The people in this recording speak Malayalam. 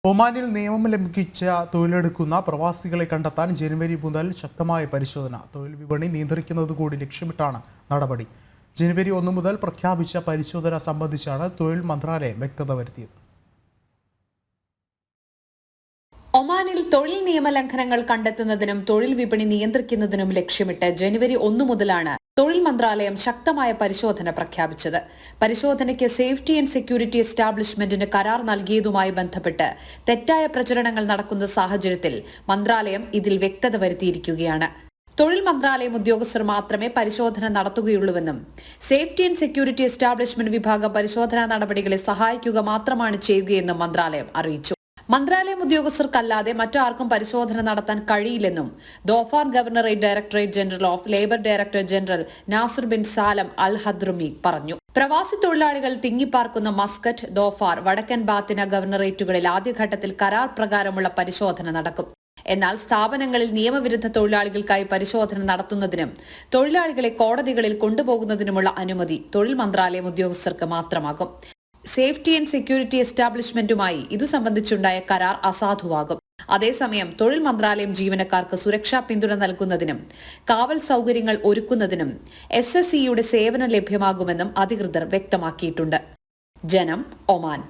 ഒമാനിൽ നിയമം ലംഘിച്ച തൊഴിലെടുക്കുന്ന പ്രവാസികളെ കണ്ടെത്താൻ ജനുവരി മുതൽ ശക്തമായ പരിശോധന. തൊഴിൽ വിപണി നിയന്ത്രിക്കുന്നത് കൂടി ലക്ഷ്യമിട്ടാണ് നടപടി. ജനുവരി 1 മുതൽ പ്രഖ്യാപിച്ച പരിശോധന സംബന്ധിച്ചാണ് തൊഴിൽ മന്ത്രാലയം വ്യക്തത വരുത്തിയത്. ഒമാനിൽ തൊഴിൽ നിയമലംഘനങ്ങൾ കണ്ടെത്തുന്നതിനും തൊഴിൽ വിപണി നിയന്ത്രിക്കുന്നതിനും ലക്ഷ്യമിട്ട് ജനുവരി 1 മുതലാണ് തൊഴിൽ മന്ത്രാലയം ശക്തമായ പരിശോധന പ്രഖ്യാപിച്ചത്. പരിശോധനയ്ക്ക് സേഫ്റ്റി ആൻഡ് സെക്യൂരിറ്റി എസ്റ്റാബ്ലിഷ്മെന്റിന് കരാർ നൽകിയതുമായി ബന്ധപ്പെട്ട് തെറ്റായ പ്രചരണങ്ങൾ നടക്കുന്ന സാഹചര്യത്തിൽ മന്ത്രാലയം ഇതിൽ വ്യക്തത വരുത്തിയിരിക്കുകയാണ്. തൊഴിൽ മന്ത്രാലയം ഉദ്യോഗസ്ഥർ മാത്രമേ പരിശോധന നടത്തുകയുള്ളൂവെന്നും സേഫ്റ്റി ആൻഡ് സെക്യൂരിറ്റി എസ്റ്റാബ്ലിഷ്മെന്റ് വിഭാഗം പരിശോധനാ നടപടികളെ സഹായിക്കുക മാത്രമാണ് ചെയ്യുകയെന്നും മന്ത്രാലയം അറിയിച്ചു. മന്ത്രാലയം ഉദ്യോഗസ്ഥർക്കല്ലാതെ മറ്റാർക്കും പരിശോധന നടത്താൻ കഴിയില്ലെന്നും Dhofar governorate directorate general of labour director general Nasir bin Salem Al Hadrumi പറഞ്ഞു. പ്രവാസി തൊഴിലാളികൾ തിങ്ങിപ്പാർക്കുന്ന മസ്കറ്റ്, ദോഫാർ, വടക്കൻ ബാത്തിന ഗവർണറേറ്റുകളിൽ ആദ്യഘട്ടത്തിൽ കരാർ പ്രകാരമുള്ള പരിശോധന നടക്കും. എന്നാൽ സ്ഥാപനങ്ങളിൽ നിയമവിരുദ്ധ തൊഴിലാളികൾക്കായി പരിശോധന നടത്തുന്നതിനും തൊഴിലാളികളെ കോടതികളിൽ കൊണ്ടുപോകുന്നതിനുമുള്ള അനുമതി തൊഴിൽ മന്ത്രാലയം ഉദ്യോഗസ്ഥർക്ക് മാത്രമാകും. സേഫ്റ്റി ആൻഡ് സെക്യൂരിറ്റി എസ്റ്റാബ്ലിഷ്മെന്റുമായി ഇതു സംബന്ധിച്ചുണ്ടായ കരാർ അസാധുവാകും. അതേസമയം തൊഴിൽ മന്ത്രാലയം ജീവനക്കാർക്ക് സുരക്ഷാ പിന്തുണ നൽകുന്നതിനും കാവൽ സൗകര്യങ്ങൾ ഒരുക്കുന്നതിനും SSEയുടെ സേവനം ലഭ്യമാകുമെന്നും അധികൃതർ വ്യക്തമാക്കിയിട്ടുണ്ട്. ജനം, ഒമാൻ.